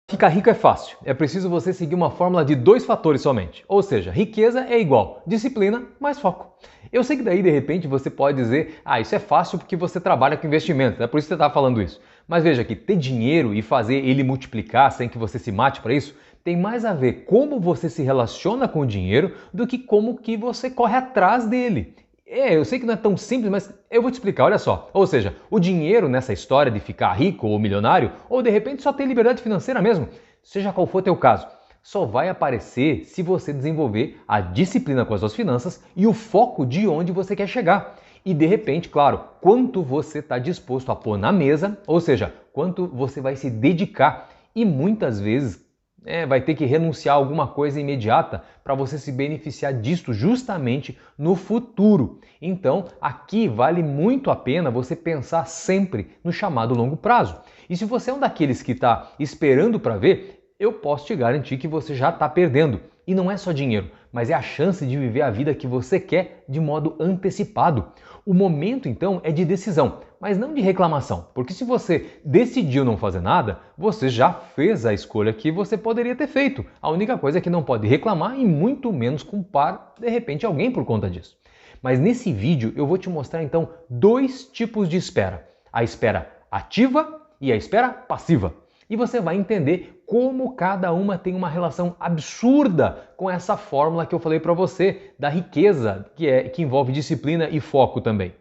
Ficar rico é fácil, é preciso você seguir uma fórmula de 2 fatores somente, ou seja, riqueza é igual disciplina mais foco. Eu sei que daí de repente você pode dizer, isso é fácil porque você trabalha com investimento, é por isso que você está falando isso. Mas veja que ter dinheiro e fazer ele multiplicar sem que você se mate para isso, tem mais a ver como você se relaciona com o dinheiro do que como que você corre atrás dele. Eu sei que não é tão simples, mas eu vou te explicar, olha só. Ou seja, o dinheiro nessa história de ficar rico ou milionário, ou de repente só ter liberdade financeira mesmo, seja qual for teu caso, só vai aparecer se você desenvolver a disciplina com as suas finanças e o foco de onde você quer chegar. E de repente, claro, quanto você está disposto a pôr na mesa, ou seja, quanto você vai se dedicar. E muitas vezes vai ter que renunciar a alguma coisa imediata para você se beneficiar disto justamente no futuro. Então, aqui vale muito a pena você pensar sempre no chamado longo prazo. E se você é um daqueles que está esperando para ver, eu posso te garantir que você já está perdendo. E não é só dinheiro, mas é a chance de viver a vida que você quer de modo antecipado. O momento, então, é de decisão, mas não de reclamação, porque se você decidiu não fazer nada, você já fez a escolha que você poderia ter feito. A única coisa é que não pode reclamar e muito menos culpar, de repente, alguém por conta disso. Mas nesse vídeo eu vou te mostrar, então, 2 tipos de espera. A espera ativa e a espera passiva. E você vai entender como cada uma tem uma relação absurda com essa fórmula que eu falei para você da riqueza, que envolve disciplina e foco também.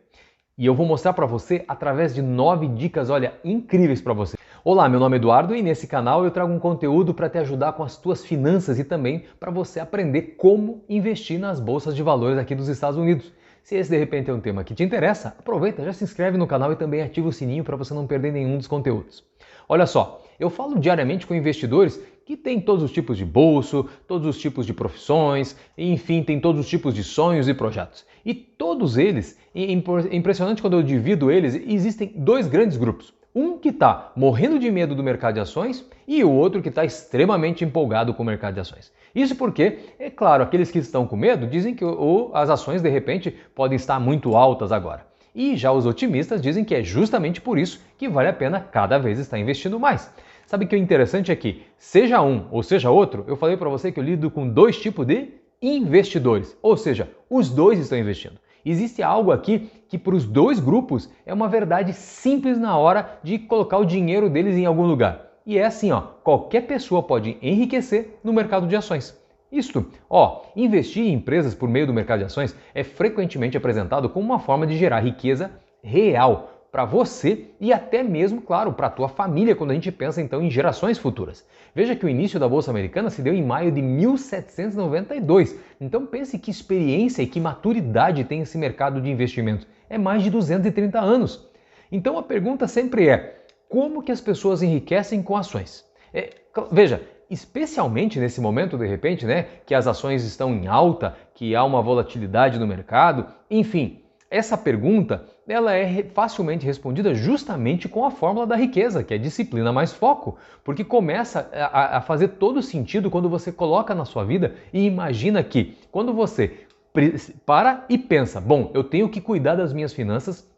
E eu vou mostrar para você através de 9 dicas, olha, incríveis para você. Olá, meu nome é Eduardo e nesse canal eu trago um conteúdo para te ajudar com as tuas finanças e também para você aprender como investir nas bolsas de valores aqui dos Estados Unidos. Se esse de repente é um tema que te interessa, aproveita, já se inscreve no canal e também ativa o sininho para você não perder nenhum dos conteúdos. Olha só, eu falo diariamente com investidores que têm todos os tipos de bolso, todos os tipos de profissões, enfim, tem todos os tipos de sonhos e projetos. E todos eles, é impressionante quando eu divido eles, existem 2 grandes grupos. Um que está morrendo de medo do mercado de ações e o outro que está extremamente empolgado com o mercado de ações. Isso porque, é claro, aqueles que estão com medo dizem que as ações de repente podem estar muito altas agora. E já os otimistas dizem que é justamente por isso que vale a pena cada vez estar investindo mais. Sabe que o interessante é que, seja um ou seja outro, eu falei para você que eu lido com 2 tipos de investidores, ou seja, os 2 estão investindo. Existe algo aqui que para os 2 grupos é uma verdade simples na hora de colocar o dinheiro deles em algum lugar. E é assim, qualquer pessoa pode enriquecer no mercado de ações. Isto, investir em empresas por meio do mercado de ações é frequentemente apresentado como uma forma de gerar riqueza real para você e até mesmo, claro, para a tua família quando a gente pensa então em gerações futuras. Veja que o início da Bolsa Americana se deu em maio de 1792. Então pense que experiência e que maturidade tem esse mercado de investimentos. É mais de 230 anos. Então a pergunta sempre é, como que as pessoas enriquecem com ações? Veja, especialmente nesse momento, de repente, que as ações estão em alta, que há uma volatilidade no mercado, enfim, essa pergunta ela é facilmente respondida justamente com a fórmula da riqueza, que é disciplina mais foco, porque começa a fazer todo sentido quando você coloca na sua vida e imagina que quando você para e pensa, bom, eu tenho que cuidar das minhas finanças,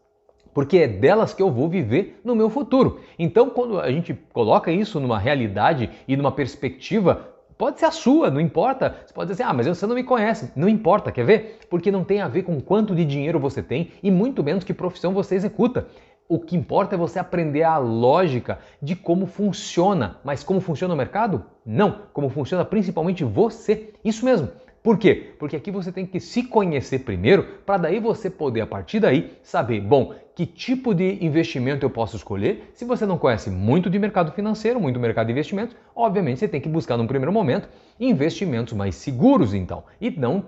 porque é delas que eu vou viver no meu futuro. Então, quando a gente coloca isso numa realidade e numa perspectiva, pode ser a sua, não importa. Você pode dizer, mas você não me conhece. Não importa, quer ver? Porque não tem a ver com quanto de dinheiro você tem e muito menos que profissão você executa. O que importa é você aprender a lógica de como funciona. Mas como funciona o mercado? Não. Como funciona principalmente você. Isso mesmo. Por quê? Porque aqui você tem que se conhecer primeiro para daí você poder, a partir daí, saber, bom, que tipo de investimento eu posso escolher. Se você não conhece muito de mercado financeiro, muito mercado de investimentos, obviamente você tem que buscar num primeiro momento investimentos mais seguros então, e não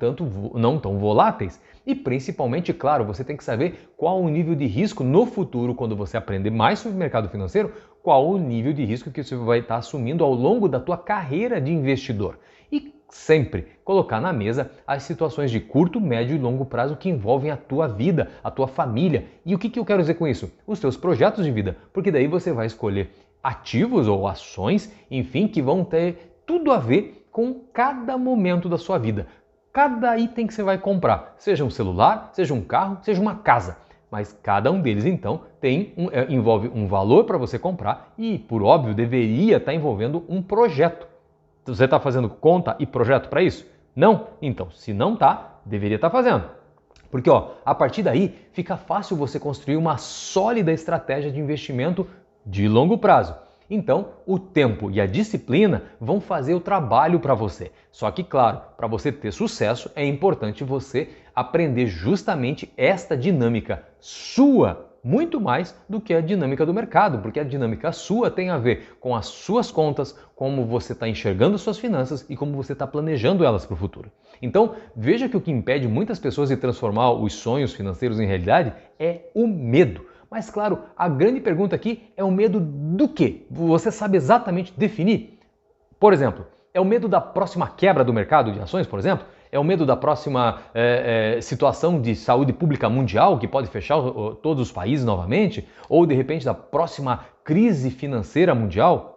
tão voláteis. E principalmente, claro, você tem que saber qual o nível de risco no futuro, quando você aprender mais sobre o mercado financeiro, qual o nível de risco que você vai estar assumindo ao longo da tua carreira de investidor. E sempre colocar na mesa as situações de curto, médio e longo prazo que envolvem a tua vida, a tua família. E o que eu quero dizer com isso? Os teus projetos de vida, porque daí você vai escolher ativos ou ações, enfim, que vão ter tudo a ver com cada momento da sua vida. Cada item que você vai comprar, seja um celular, seja um carro, seja uma casa. mas cada um deles então envolve um valor para você comprar e, por óbvio, deveria estar envolvendo um projeto. Você está fazendo conta e projeto para isso? Não? Então, se não está, deveria estar fazendo. Porque a partir daí fica fácil você construir uma sólida estratégia de investimento de longo prazo. Então, o tempo e a disciplina vão fazer o trabalho para você. Só que, claro, para você ter sucesso, é importante você aprender justamente esta dinâmica sua, muito mais do que a dinâmica do mercado, porque a dinâmica sua tem a ver com as suas contas, como você está enxergando suas finanças e como você está planejando elas para o futuro. Então, veja que o que impede muitas pessoas de transformar os sonhos financeiros em realidade é o medo. Mas claro, a grande pergunta aqui é o medo do quê? Você sabe exatamente definir? Por exemplo, é o medo da próxima quebra do mercado de ações, por exemplo? É o medo da próxima situação de saúde pública mundial que pode fechar todos os países novamente? Ou de repente da próxima crise financeira mundial?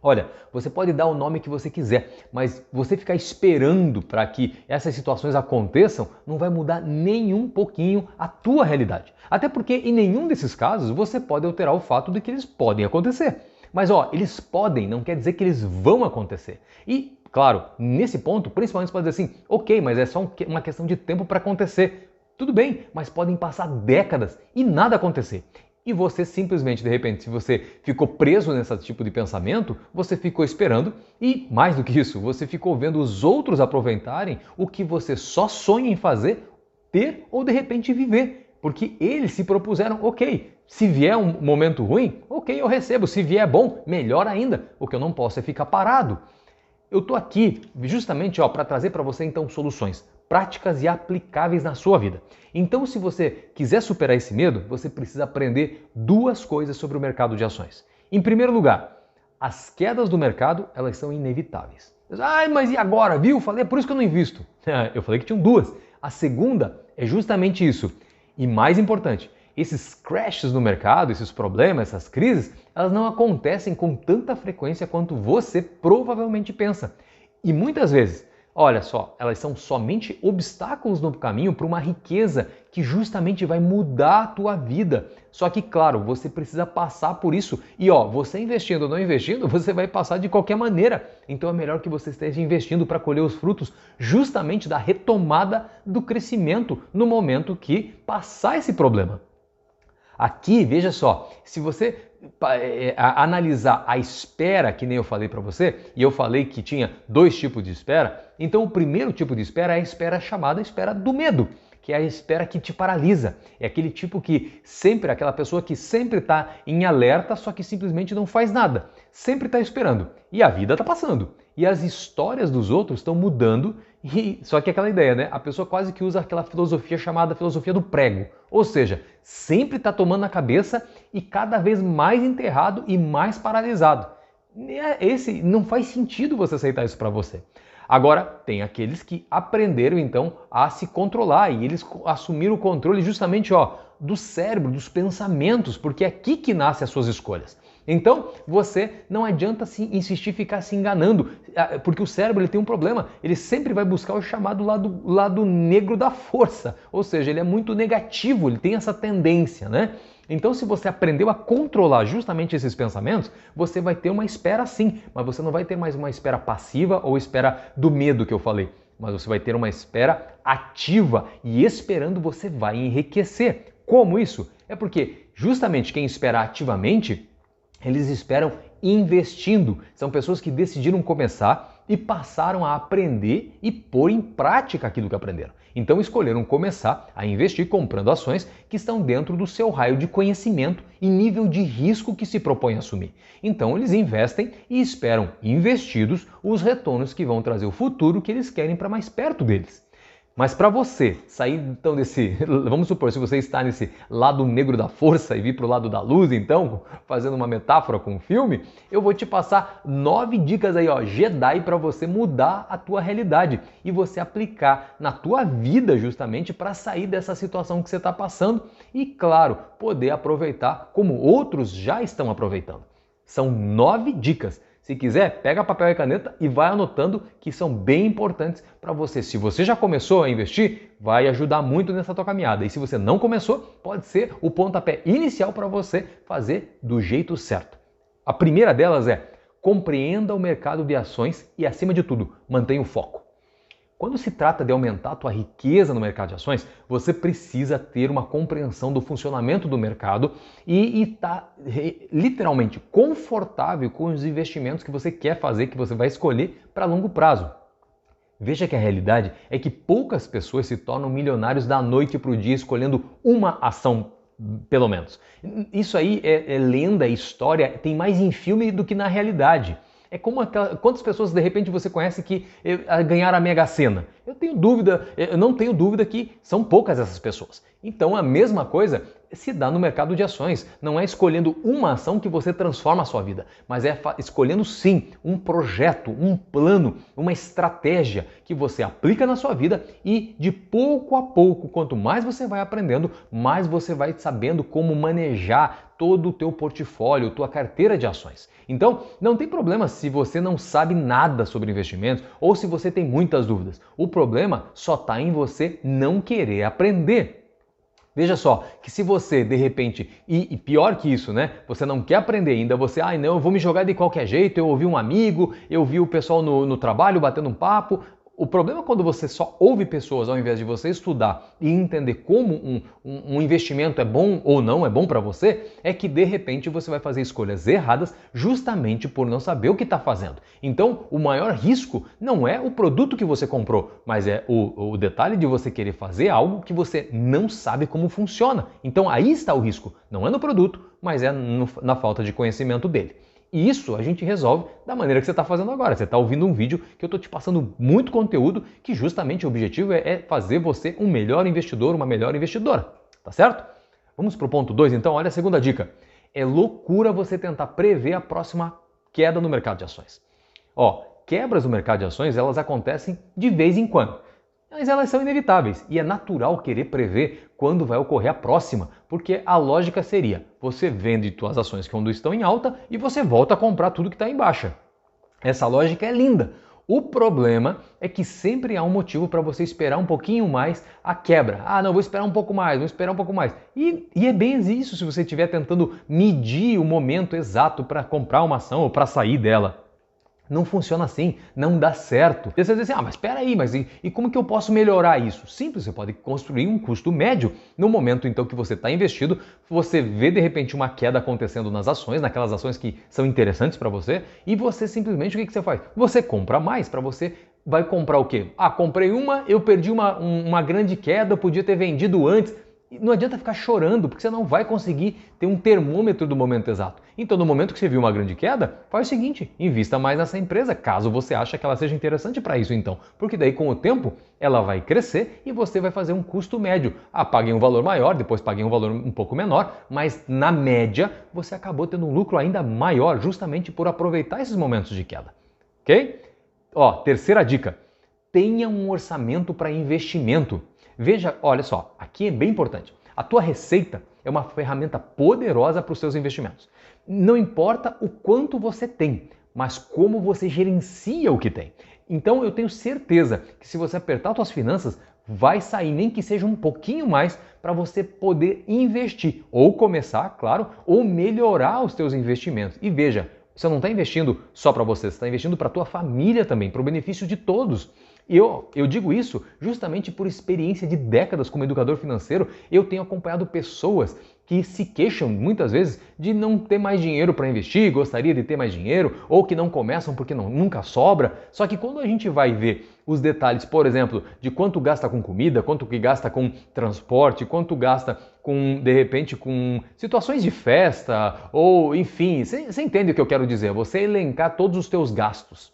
Olha, você pode dar o nome que você quiser, mas você ficar esperando para que essas situações aconteçam não vai mudar nem um pouquinho a tua realidade. Até porque em nenhum desses casos você pode alterar o fato de que eles podem acontecer. Mas eles podem, não quer dizer que eles vão acontecer. E, claro, nesse ponto, principalmente você pode dizer assim, ok, mas é só uma questão de tempo para acontecer. Tudo bem, mas podem passar décadas e nada acontecer. E você simplesmente, de repente, se você ficou preso nesse tipo de pensamento, você ficou esperando e, mais do que isso, você ficou vendo os outros aproveitarem o que você só sonha em fazer, ter ou de repente viver. Porque eles se propuseram, ok, se vier um momento ruim, ok, eu recebo. Se vier bom, melhor ainda. O que eu não posso é ficar parado. Eu estou aqui justamente para trazer para você então soluções práticas e aplicáveis na sua vida. Então, se você quiser superar esse medo, você precisa aprender duas coisas sobre o mercado de ações. Em primeiro lugar, as quedas do mercado, elas são inevitáveis. Mas e agora, viu? Falei, é por isso que eu não invisto. Eu falei que tinham duas. A segunda é justamente isso. E mais importante, esses crashes no mercado, esses problemas, essas crises, elas não acontecem com tanta frequência quanto você provavelmente pensa. E muitas vezes, olha só, elas são somente obstáculos no caminho para uma riqueza que justamente vai mudar a tua vida. Só que, claro, você precisa passar por isso. E você investindo ou não investindo, você vai passar de qualquer maneira. Então é melhor que você esteja investindo para colher os frutos justamente da retomada do crescimento no momento que passar esse problema. Aqui, veja só, se você analisar a espera, que nem eu falei para você, e eu falei que tinha dois tipos de espera, então o primeiro tipo de espera é a espera chamada espera do medo, que é a espera que te paralisa. É aquele tipo que sempre, aquela pessoa que sempre está em alerta, só que simplesmente não faz nada. Sempre está esperando. E a vida está passando. E as histórias dos outros estão mudando. Só que aquela ideia, né? A pessoa quase que usa aquela filosofia chamada filosofia do prego. Ou seja, sempre está tomando na cabeça e cada vez mais enterrado e mais paralisado. Não faz sentido você aceitar isso para você. Agora, tem aqueles que aprenderam então a se controlar e eles assumiram o controle justamente do cérebro, dos pensamentos, porque é aqui que nascem as suas escolhas. Então, você não adianta insistir ficar se enganando, porque o cérebro ele tem um problema, ele sempre vai buscar o chamado lado negro da força, ou seja, ele é muito negativo, ele tem essa tendência, né? Então, se você aprendeu a controlar justamente esses pensamentos, você vai ter uma espera sim, mas você não vai ter mais uma espera passiva ou espera do medo que eu falei, mas você vai ter uma espera ativa e esperando você vai enriquecer. Como isso? É porque justamente quem espera ativamente, eles esperam investindo. São pessoas que decidiram começar e passaram a aprender e pôr em prática aquilo que aprenderam. Então escolheram começar a investir comprando ações que estão dentro do seu raio de conhecimento e nível de risco que se propõe a assumir. Então eles investem e esperam investidos os retornos que vão trazer o futuro que eles querem para mais perto deles. Mas para você sair então vamos supor, se você está nesse lado negro da força e vir para o lado da luz, então, fazendo uma metáfora com o filme, eu vou te passar 9 dicas aí, Jedi, para você mudar a tua realidade e você aplicar na tua vida justamente para sair dessa situação que você está passando e, claro, poder aproveitar como outros já estão aproveitando. São 9 dicas. Se quiser, pega papel e caneta e vai anotando, que são bem importantes para você. Se você já começou a investir, vai ajudar muito nessa tua caminhada. E se você não começou, pode ser o pontapé inicial para você fazer do jeito certo. A primeira delas é: compreenda o mercado de ações e, acima de tudo, mantenha o foco. Quando se trata de aumentar a tua riqueza no mercado de ações, você precisa ter uma compreensão do funcionamento do mercado e estar literalmente confortável com os investimentos que você quer fazer, que você vai escolher para longo prazo. Veja que a realidade é que poucas pessoas se tornam milionários da noite para o dia escolhendo uma ação, pelo menos. Isso aí é lenda, é história, tem mais em filme do que na realidade. É como quantas pessoas de repente você conhece que ganharam a Mega Sena? Eu não tenho dúvida que são poucas essas pessoas. Então a mesma coisa se dá no mercado de ações. Não é escolhendo uma ação que você transforma a sua vida, mas é escolhendo sim um projeto, um plano, uma estratégia que você aplica na sua vida e de pouco a pouco, quanto mais você vai aprendendo, mais você vai sabendo como manejar todo o teu portfólio, tua carteira de ações. Então, não tem problema se você não sabe nada sobre investimentos ou se você tem muitas dúvidas. O problema só está em você não querer aprender. Veja só, que se você, de repente, e pior que isso, né? Você não quer aprender ainda, você, não, eu vou me jogar de qualquer jeito, eu ouvi um amigo, eu vi o pessoal no trabalho batendo um papo. O problema é quando você só ouve pessoas ao invés de você estudar e entender como um investimento é bom ou não é bom para você, é que de repente você vai fazer escolhas erradas justamente por não saber o que está fazendo. Então, o maior risco não é o produto que você comprou, mas é o detalhe de você querer fazer algo que você não sabe como funciona. Então, aí está o risco. Não é no produto, mas é na falta de conhecimento dele. E isso a gente resolve da maneira que você está fazendo agora. Você está ouvindo um vídeo que eu estou te passando muito conteúdo que justamente o objetivo é fazer você um melhor investidor, uma melhor investidora. Tá certo? Vamos para o ponto 2 então. Olha a segunda dica. É loucura você tentar prever a próxima queda no mercado de ações. Quebras no mercado de ações, elas acontecem de vez em quando. Mas elas são inevitáveis e é natural querer prever quando vai ocorrer a próxima, porque a lógica seria: você vende suas ações quando estão em alta e você volta a comprar tudo que está em baixa. Essa lógica é linda. O problema é que sempre há um motivo para você esperar um pouquinho mais a quebra. Não, vou esperar um pouco mais, vou esperar um pouco mais. E é bem isso se você estiver tentando medir o momento exato para comprar uma ação ou para sair dela. Não funciona assim, não dá certo. E você diz assim, mas espera aí, e como que eu posso melhorar isso? Simples, você pode construir um custo médio. No momento então que você está investido, você vê de repente uma queda acontecendo nas ações, naquelas ações que são interessantes para você, e você simplesmente, o que você faz? Você compra mais para você. Vai comprar o quê? Comprei uma, eu perdi uma grande queda, eu podia ter vendido antes. Não adianta ficar chorando, porque você não vai conseguir ter um termômetro do momento exato. Então, no momento que você viu uma grande queda, faz o seguinte, invista mais nessa empresa, caso você ache que ela seja interessante para isso então. Porque daí, com o tempo, ela vai crescer e você vai fazer um custo médio. Paguei um valor maior, depois paguei um valor um pouco menor, mas na média, você acabou tendo um lucro ainda maior, justamente por aproveitar esses momentos de queda. Ok? Terceira dica, tenha um orçamento para investimento. Veja, olha só, aqui é bem importante. A tua receita é uma ferramenta poderosa para os seus investimentos. Não importa o quanto você tem, mas como você gerencia o que tem. Então eu tenho certeza que se você apertar suas finanças, vai sair nem que seja um pouquinho mais para você poder investir. Ou começar, claro, ou melhorar os teus investimentos. E veja, você não está investindo só para você está investindo para a tua família também, para o benefício de todos. Eu digo isso justamente por experiência de décadas como educador financeiro. Eu tenho acompanhado pessoas que se queixam muitas vezes de não ter mais dinheiro para investir, gostaria de ter mais dinheiro, ou que não começam porque nunca sobra. Só que quando a gente vai ver os detalhes, por exemplo, de quanto gasta com comida, quanto que gasta com transporte, quanto gasta com, de repente, com situações de festa, ou enfim, você entende o que eu quero dizer? Você elencar todos os teus gastos.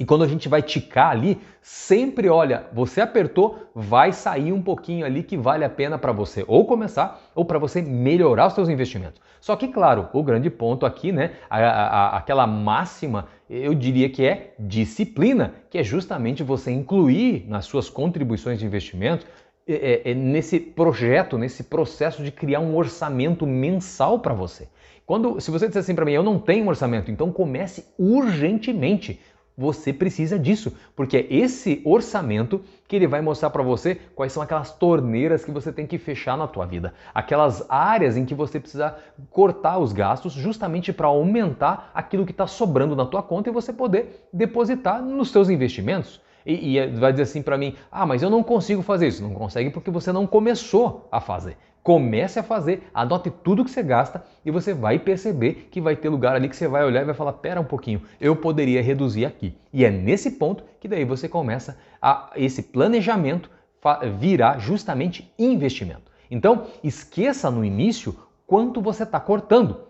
E quando a gente vai ticar ali, sempre olha, você apertou, vai sair um pouquinho ali que vale a pena para você ou começar ou para você melhorar os seus investimentos. Só que, claro, o grande ponto aqui, né, aquela máxima, eu diria que é disciplina, que é justamente você incluir nas suas contribuições de investimento nesse projeto, nesse processo de criar um orçamento mensal para você. Se você disser assim para mim, eu não tenho um orçamento, então comece urgentemente. Você precisa disso, porque é esse orçamento que ele vai mostrar para você quais são aquelas torneiras que você tem que fechar na tua vida, aquelas áreas em que você precisa cortar os gastos justamente para aumentar aquilo que está sobrando na tua conta e você poder depositar nos seus investimentos. E vai dizer assim para mim, mas eu não consigo fazer isso. Não consegue porque você não começou a fazer. Comece a fazer, anote tudo que você gasta e você vai perceber que vai ter lugar ali que você vai olhar e vai falar, pera um pouquinho, eu poderia reduzir aqui. E é nesse ponto que daí você começa esse planejamento virar justamente investimento. Então, esqueça no início quanto você está cortando.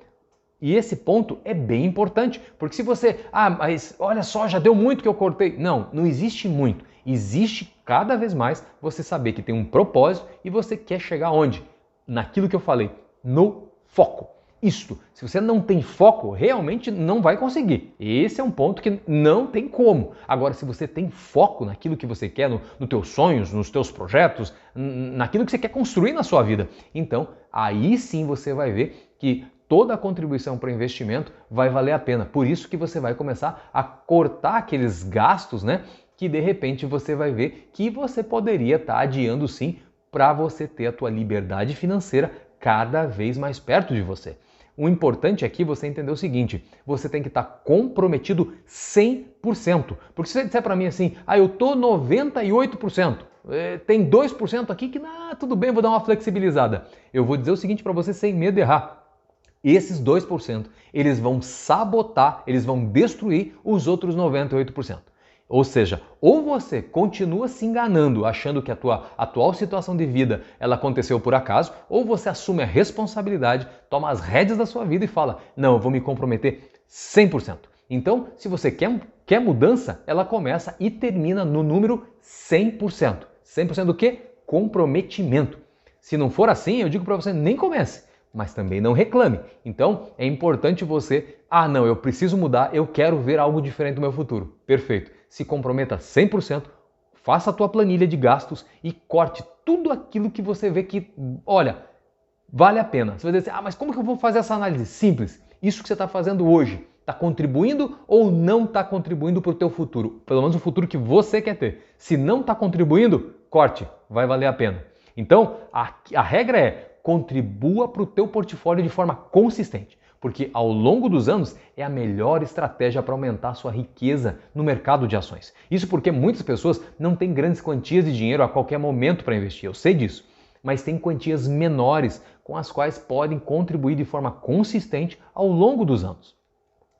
E esse ponto é bem importante, porque se você, mas olha só, já deu muito que eu cortei. Não existe muito. Existe cada vez mais você saber que tem um propósito e você quer chegar onde? Naquilo que eu falei, no foco. Isto, se você não tem foco, realmente não vai conseguir. Esse é um ponto que não tem como. Agora, se você tem foco naquilo que você quer, nos teus sonhos, nos teus projetos, naquilo que você quer construir na sua vida, então aí sim você vai ver que toda a contribuição para o investimento vai valer a pena. Por isso que você vai começar a cortar aqueles gastos, né? Que de repente você vai ver que você poderia estar adiando sim para você ter a tua liberdade financeira cada vez mais perto de você. O importante aqui é você entender o seguinte, você tem que estar comprometido 100%. Porque se você disser para mim assim, eu tô 98%, tem 2% aqui que tudo bem, vou dar uma flexibilizada. Eu vou dizer o seguinte para você sem medo de errar. Esses 2%, eles vão sabotar, eles vão destruir os outros 98%. Ou seja, ou você continua se enganando, achando que a tua atual situação de vida ela aconteceu por acaso, ou você assume a responsabilidade, toma as rédeas da sua vida e fala, não, eu vou me comprometer 100%. Então, se você quer mudança, ela começa e termina no número 100%. 100% do quê? Comprometimento. Se não for assim, eu digo para você, nem comece. Mas também não reclame. Então, é importante você, não, eu preciso mudar, eu quero ver algo diferente no meu futuro. Perfeito. Se comprometa 100%, faça a tua planilha de gastos e corte tudo aquilo que você vê que, olha, vale a pena. Você vai dizer assim, mas como que eu vou fazer essa análise? Simples. Isso que você está fazendo hoje, está contribuindo ou não está contribuindo para o teu futuro? Pelo menos o futuro que você quer ter. Se não está contribuindo, corte, vai valer a pena. Então, a regra é, contribua para o teu portfólio de forma consistente, porque ao longo dos anos é a melhor estratégia para aumentar a sua riqueza no mercado de ações. Isso porque muitas pessoas não têm grandes quantias de dinheiro a qualquer momento para investir, eu sei disso, mas têm quantias menores com as quais podem contribuir de forma consistente ao longo dos anos.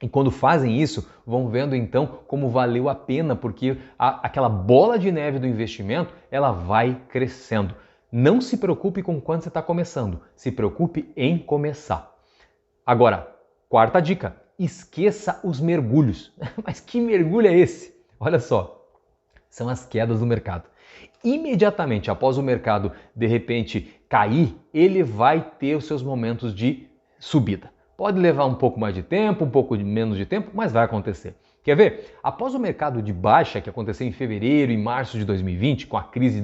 E quando fazem isso, vão vendo então como valeu a pena, porque aquela bola de neve do investimento, ela vai crescendo. Não se preocupe com quando você está começando, se preocupe em começar. Agora, quarta dica, esqueça os mergulhos. Mas que mergulho é esse? Olha só, são as quedas do mercado. Imediatamente após o mercado, de repente, cair, ele vai ter os seus momentos de subida. Pode levar um pouco mais de tempo, um pouco menos de tempo, mas vai acontecer. Quer ver? Após o mercado de baixa que aconteceu em fevereiro e março de 2020, com a crise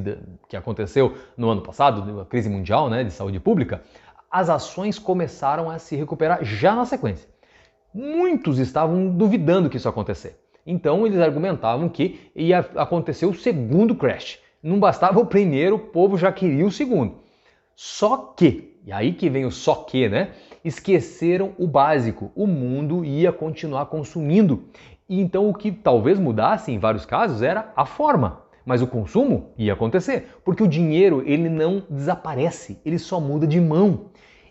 que aconteceu no ano passado, a crise mundial, né, de saúde pública, as ações começaram a se recuperar já na sequência. Muitos estavam duvidando que isso ia acontecer. Então eles argumentavam que ia acontecer o segundo crash. Não bastava o primeiro, o povo já queria o segundo. Só que, e aí que vem o só que, né? Esqueceram o básico. O mundo ia continuar consumindo. E então o que talvez mudasse em vários casos era a forma. Mas o consumo ia acontecer, porque o dinheiro ele não desaparece, ele só muda de mão.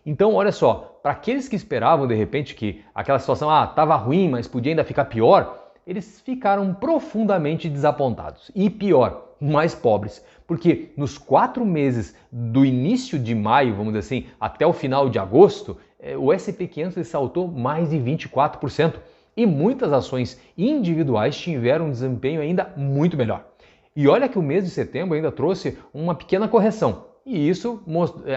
Então, olha só, para aqueles que esperavam de repente que aquela situação estava ruim, mas podia ainda ficar pior, eles ficaram profundamente desapontados. E pior, mais pobres, porque nos 4 meses do início de maio, vamos dizer assim, até o final de agosto, o S&P 500 saltou mais de 24%. E muitas ações individuais tiveram um desempenho ainda muito melhor. E olha que o mês de setembro ainda trouxe uma pequena correção. E isso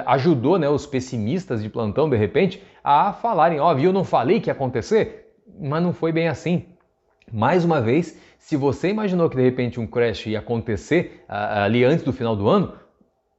ajudou, né, os pessimistas de plantão, de repente, a falarem, viu, eu não falei que ia acontecer, mas não foi bem assim. Mais uma vez, se você imaginou que de repente um crash ia acontecer ali antes do final do ano,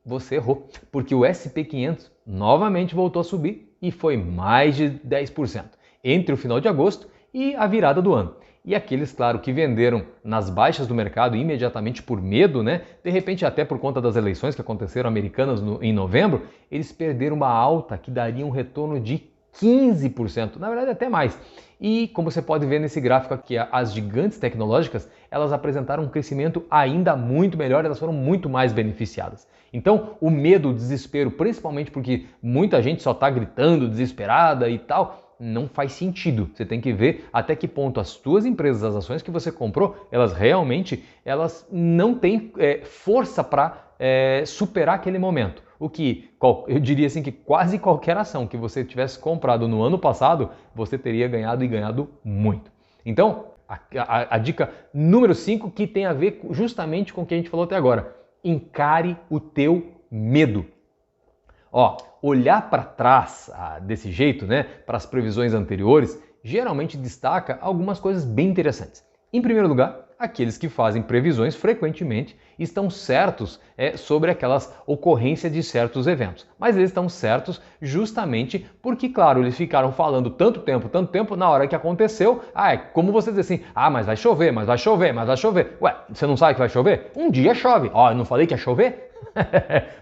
você errou, porque o S&P 500 novamente voltou a subir e foi mais de 10% entre o final de agosto e a virada do ano. E aqueles, claro, que venderam nas baixas do mercado imediatamente por medo, né? De repente até por conta das eleições que aconteceram americanas em novembro, eles perderam uma alta que daria um retorno de 15%, na verdade até mais. E como você pode ver nesse gráfico aqui, as gigantes tecnológicas, elas apresentaram um crescimento ainda muito melhor, elas foram muito mais beneficiadas. Então, o medo, o desespero, principalmente porque muita gente só está gritando, desesperada e tal, não faz sentido. Você tem que ver até que ponto as suas empresas, as ações que você comprou, elas realmente não têm força para superar aquele momento. O que eu diria assim que quase qualquer ação que você tivesse comprado no ano passado, você teria ganhado e ganhado muito. Então, a dica número 5 que tem a ver justamente com o que a gente falou até agora. Encare o teu medo. Olhar para trás desse jeito, né, para as previsões anteriores, geralmente destaca algumas coisas bem interessantes. Em primeiro lugar, aqueles que fazem previsões frequentemente estão certos sobre aquelas ocorrências de certos eventos. Mas eles estão certos justamente porque, claro, eles ficaram falando tanto tempo, na hora que aconteceu, é como você dizer assim, mas vai chover, mas vai chover, mas vai chover. Ué, você não sabe que vai chover? Um dia chove. Eu não falei que ia chover?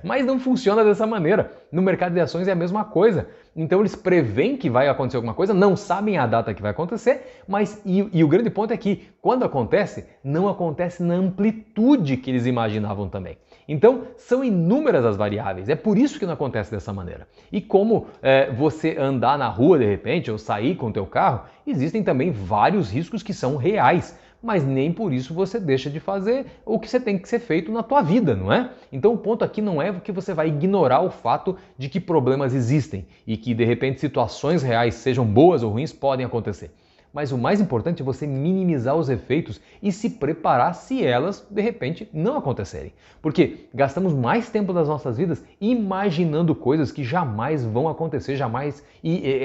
Mas não funciona dessa maneira. No mercado de ações é a mesma coisa. Então eles preveem que vai acontecer alguma coisa, não sabem a data que vai acontecer, mas e o grande ponto é que quando acontece, não acontece na amplitude que eles imaginavam também. Então são inúmeras as variáveis, é por isso que não acontece dessa maneira. E como você andar na rua de repente ou sair com o teu carro, existem também vários riscos que são reais. Mas nem por isso você deixa de fazer o que você tem que ser feito na tua vida, não é? Então o ponto aqui não é que você vai ignorar o fato de que problemas existem e que de repente situações reais, sejam boas ou ruins, podem acontecer. Mas o mais importante é você minimizar os efeitos e se preparar se elas, de repente, não acontecerem. Porque gastamos mais tempo das nossas vidas imaginando coisas que jamais vão acontecer, jamais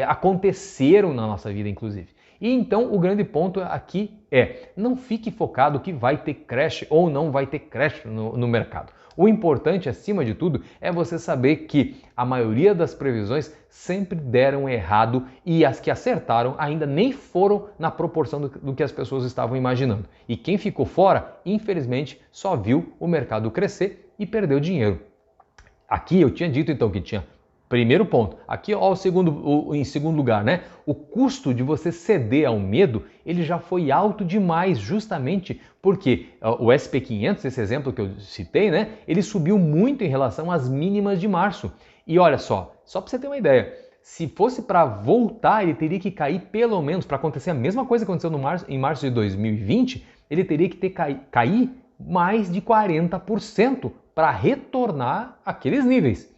aconteceram na nossa vida, inclusive. E então o grande ponto aqui não fique focado que vai ter crash ou não vai ter crash no mercado. O importante, acima de tudo, é você saber que a maioria das previsões sempre deram errado e as que acertaram ainda nem foram na proporção do que as pessoas estavam imaginando. E quem ficou fora, infelizmente, só viu o mercado crescer e perdeu dinheiro. Aqui eu tinha dito então que tinha primeiro ponto. Aqui em segundo lugar, né? O custo de você ceder ao medo, ele já foi alto demais, justamente porque o SP500, esse exemplo que eu citei, né? Ele subiu muito em relação às mínimas de março. E olha só para você ter uma ideia, se fosse para voltar, ele teria que cair pelo menos, para acontecer a mesma coisa que aconteceu em março de 2020, ele teria que cair mais de 40% para retornar àqueles níveis.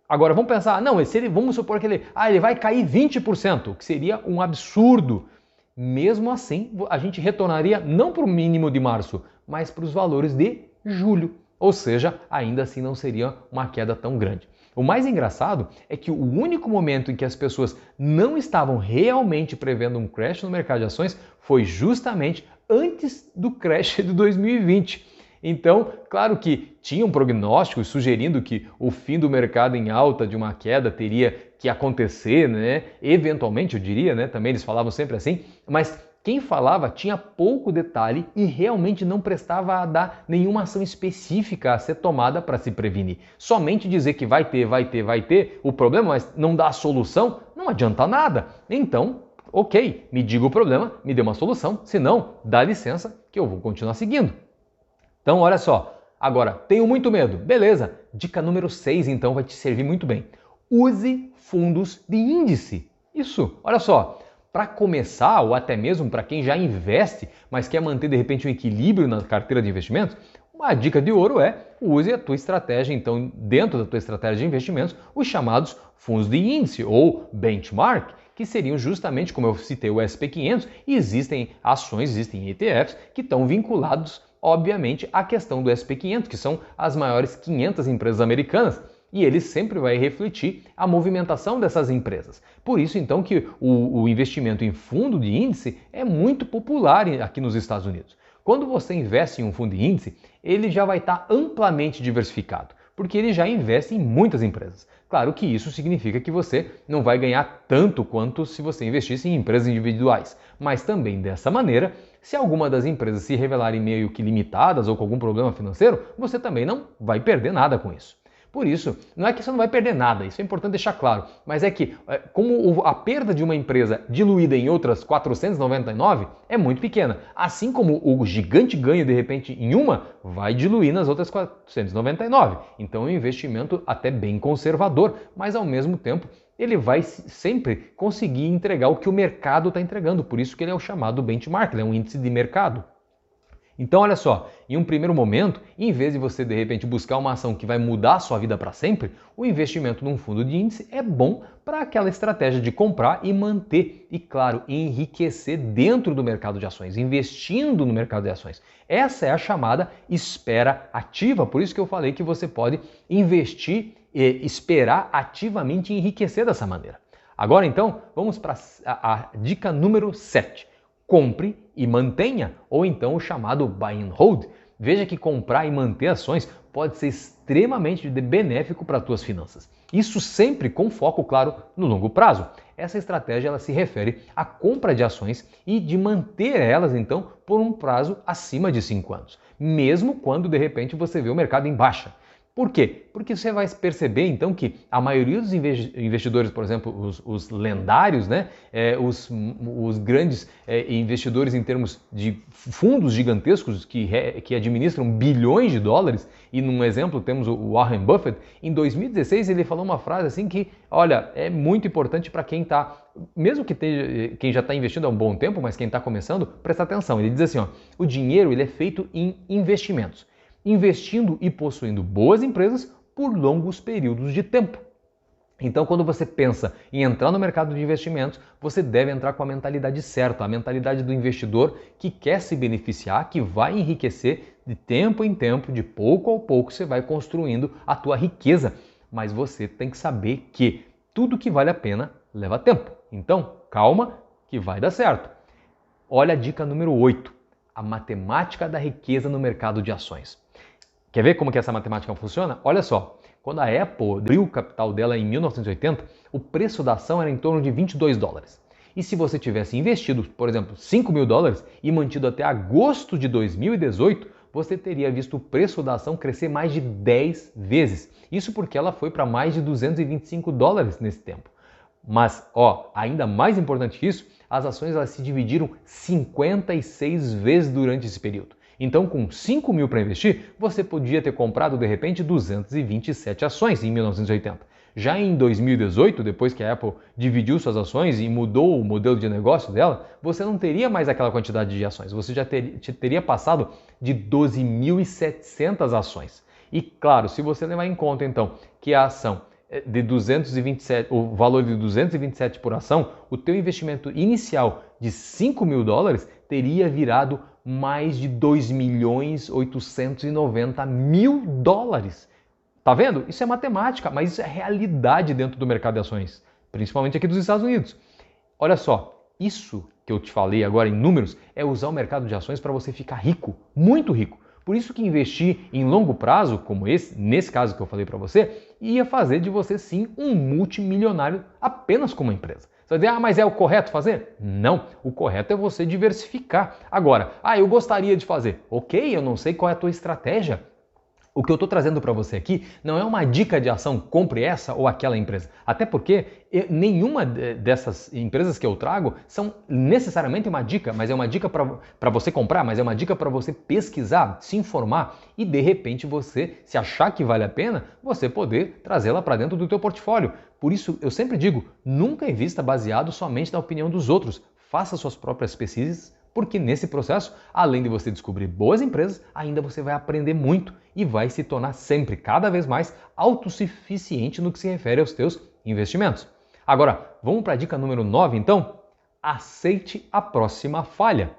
Agora vamos pensar, vamos supor que ele vai cair 20%, que seria um absurdo. Mesmo assim, a gente retornaria não para o mínimo de março, mas para os valores de julho. Ou seja, ainda assim não seria uma queda tão grande. O mais engraçado é que o único momento em que as pessoas não estavam realmente prevendo um crash no mercado de ações foi justamente antes do crash de 2020. Então, claro que tinham prognósticos sugerindo que o fim do mercado em alta de uma queda teria que acontecer, né? Eventualmente, eu diria, né? Também eles falavam sempre assim, mas quem falava tinha pouco detalhe e realmente não prestava a dar nenhuma ação específica a ser tomada para se prevenir. Somente dizer que vai ter o problema, mas não dar a solução, não adianta nada. Então, ok, me diga o problema, me dê uma solução, senão, dá licença que eu vou continuar seguindo. Então, olha só, agora, tenho muito medo. Beleza, dica número 6 então vai te servir muito bem. Use fundos de índice. Isso, olha só, para começar ou até mesmo para quem já investe, mas quer manter de repente um equilíbrio na carteira de investimentos, uma dica de ouro use a tua estratégia, então, dentro da tua estratégia de investimentos, os chamados fundos de índice ou benchmark, que seriam justamente, como eu citei, o SP500, e existem ações, existem ETFs que estão vinculados obviamente, a questão do SP500, que são as maiores 500 empresas americanas, e ele sempre vai refletir a movimentação dessas empresas. Por isso, então, que o investimento em fundo de índice é muito popular aqui nos Estados Unidos. Quando você investe em um fundo de índice, ele já vai estar amplamente diversificado, porque ele já investe em muitas empresas. Claro que isso significa que você não vai ganhar tanto quanto se você investisse em empresas individuais, mas também dessa maneira, se alguma das empresas se revelarem meio que limitadas ou com algum problema financeiro, você também não vai perder nada com isso. Por isso, não é que você não vai perder nada, isso é importante deixar claro, mas é que como a perda de uma empresa diluída em outras 499 é muito pequena, assim como o gigante ganho de repente em uma vai diluir nas outras 499. Então é um investimento até bem conservador, mas ao mesmo tempo ele vai sempre conseguir entregar o que o mercado está entregando, por isso que ele é o chamado benchmark, ele é um índice de mercado. Então, olha só, em um primeiro momento, em vez de você de repente buscar uma ação que vai mudar a sua vida para sempre, o investimento num fundo de índice é bom para aquela estratégia de comprar e manter e, claro, enriquecer dentro do mercado de ações, investindo no mercado de ações. Essa é a chamada espera ativa, por isso que eu falei que você pode investir e esperar ativamente enriquecer dessa maneira. Agora então, vamos para a dica número 7. Compre e mantenha, ou então o chamado buy and hold. Veja que comprar e manter ações pode ser extremamente benéfico para as tuas finanças. Isso sempre com foco, claro, no longo prazo. Essa estratégia ela se refere à compra de ações e de manter elas, então, por um prazo acima de 5 anos, mesmo quando, de repente, você vê o mercado em baixa. Por quê? Porque você vai perceber então que a maioria dos investidores, por exemplo, os lendários, né? Os grandes investidores em termos de fundos gigantescos que administram bilhões de dólares, e num exemplo temos o Warren Buffett, em 2016 ele falou uma frase assim que, olha, é muito importante para quem está, mesmo que quem já está investindo há um bom tempo, mas quem está começando, presta atenção. Ele diz assim, ó, o dinheiro ele é feito em investimentos, investindo e possuindo boas empresas por longos períodos de tempo. Então, quando você pensa em entrar no mercado de investimentos, você deve entrar com a mentalidade certa, a mentalidade do investidor que quer se beneficiar, que vai enriquecer de tempo em tempo, de pouco a pouco você vai construindo a tua riqueza. Mas você tem que saber que tudo que vale a pena leva tempo. Então, calma que vai dar certo. Olha a dica número 8, a matemática da riqueza no mercado de ações. Quer ver como que essa matemática funciona? Olha só, quando a Apple abriu o capital dela em 1980, o preço da ação era em torno de 22 dólares. E se você tivesse investido, por exemplo, 5 mil dólares e mantido até agosto de 2018, você teria visto o preço da ação crescer mais de 10 vezes. Isso porque ela foi para mais de 225 dólares nesse tempo. Mas, ainda mais importante que isso, as ações elas se dividiram 56 vezes durante esse período. Então, com 5 mil para investir, você podia ter comprado, de repente, 227 ações em 1980. Já em 2018, depois que a Apple dividiu suas ações e mudou o modelo de negócio dela, você não teria mais aquela quantidade de ações. Você já teria passado de 12.700 ações. E, claro, se você levar em conta, então, que a ação de 227, o valor de 227 por ação, o teu investimento inicial de 5 mil dólares teria virado mais de 2.890.000 dólares. Tá vendo? Isso é matemática, mas isso é realidade dentro do mercado de ações, principalmente aqui dos Estados Unidos. Olha só, isso que eu te falei agora em números é usar o mercado de ações para você ficar rico, muito rico. Por isso que investir em longo prazo, como nesse caso que eu falei para você, ia fazer de você sim um multimilionário apenas com uma empresa. Você vai dizer, mas é o correto fazer? Não, o correto é você diversificar. Agora, eu gostaria de fazer. Ok, eu não sei qual é a tua estratégia. O que eu estou trazendo para você aqui não é uma dica de ação, compre essa ou aquela empresa. Até porque nenhuma dessas empresas que eu trago são necessariamente uma dica, mas é uma dica para você comprar, mas é uma dica para você pesquisar, se informar e de repente você, se achar que vale a pena, você poder trazê-la para dentro do teu portfólio. Por isso eu sempre digo, nunca invista baseado somente na opinião dos outros. Faça suas próprias pesquisas, porque nesse processo, além de você descobrir boas empresas, ainda você vai aprender muito e vai se tornar sempre, cada vez mais, autossuficiente no que se refere aos teus investimentos. Agora, vamos para a dica número 9, então? Aceite a próxima falha.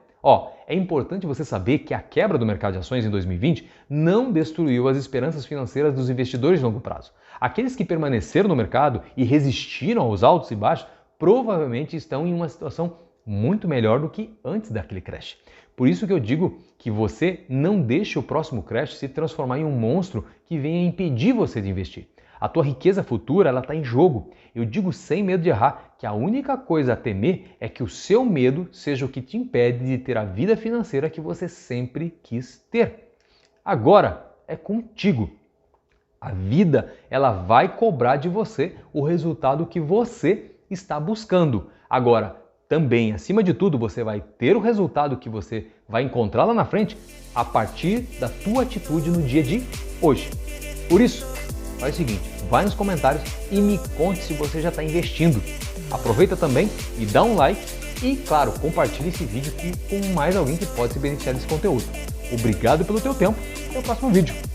É importante você saber que a quebra do mercado de ações em 2020 não destruiu as esperanças financeiras dos investidores de longo prazo. Aqueles que permaneceram no mercado e resistiram aos altos e baixos provavelmente estão em uma situação muito melhor do que antes daquele crash. Por isso que eu digo que você não deixe o próximo crash se transformar em um monstro que venha impedir você de investir. A tua riqueza futura ela está em jogo. Eu digo sem medo de errar que a única coisa a temer é que o seu medo seja o que te impede de ter a vida financeira que você sempre quis ter. Agora é contigo. A vida ela vai cobrar de você o resultado que você está buscando. Agora, também, acima de tudo, você vai ter o resultado que você vai encontrar lá na frente a partir da tua atitude no dia de hoje. Por isso, faz o seguinte, vai nos comentários e me conte se você já está investindo. Aproveita também e dá um like e, claro, compartilhe esse vídeo com mais alguém que pode se beneficiar desse conteúdo. Obrigado pelo teu tempo e até o próximo vídeo.